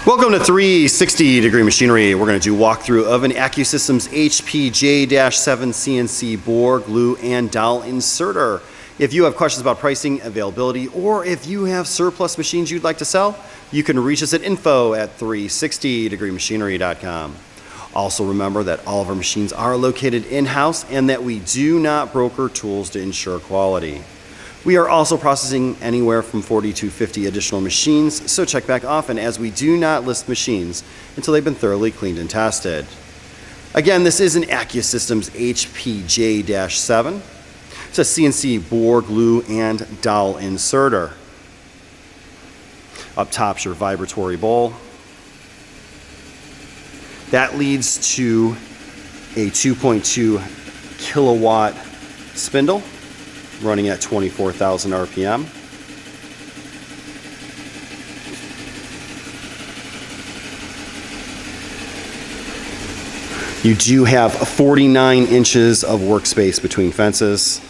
Welcome to 360 Degree Machinery. We're going to do a walkthrough of an Accu-Systems Hpj-7 Cnc bore, glue, and dowel inserter. If you have questions about pricing, availability, or if you have surplus machines you'd like to sell, you can reach us at info@360degreemachinery.com. Also remember that all of our machines are located in-house and that we do not broker tools to ensure quality. We are also processing anywhere from 40 to 50 additional machines, so check back often as we do not list machines until they've been thoroughly cleaned and tested. Again, this is an Accu-Systems Hpj-7. It's a CNC bore, glue, and dowel inserter. Up top's your vibratory bowl. That leads to a 2.2 kilowatt spindle running at 24,000 RPM. You do have 49 inches of workspace between fences.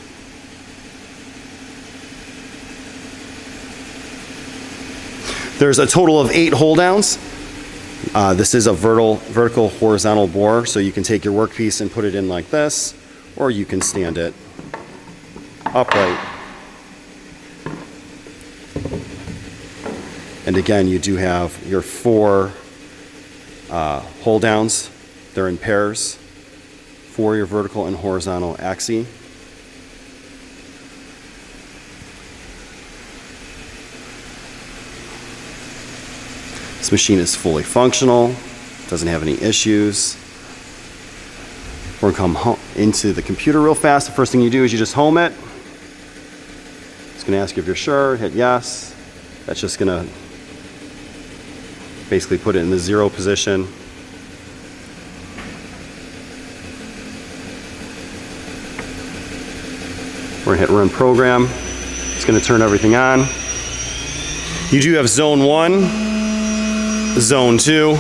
There's a total of 8 hold downs. This is a vertical horizontal bore, so you can take your workpiece and put it in like this, or you can stand it upright. And again, you do have your 4 hold downs. They're in pairs for your vertical and horizontal axis. This machine is fully functional, doesn't have any issues. We're gonna come into the computer real fast. The first thing you do is you just home it. It's gonna ask you if you're sure, hit yes. That's just gonna basically put it in the 0 position. We're gonna hit run program. It's gonna turn everything on. You do have zone 1, zone 2.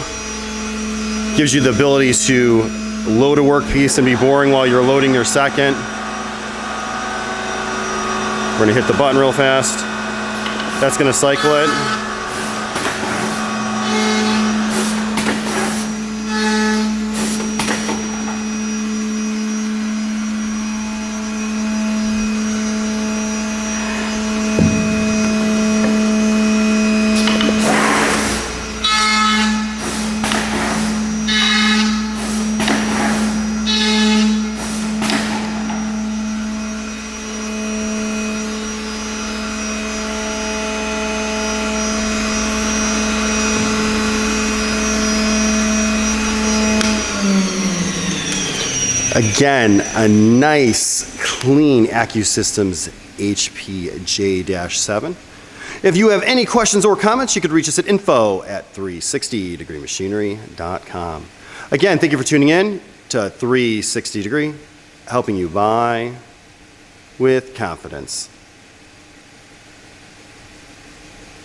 Gives you the ability to load a workpiece and be boring while you're loading your second. We're gonna hit the button real fast. That's gonna cycle it. Again, a nice, clean Accu-Systems Hpj-7. If you have any questions or comments, you could reach us at info@360degreemachinery.com. Again, thank you for tuning in to 360 Degree, helping you buy with confidence.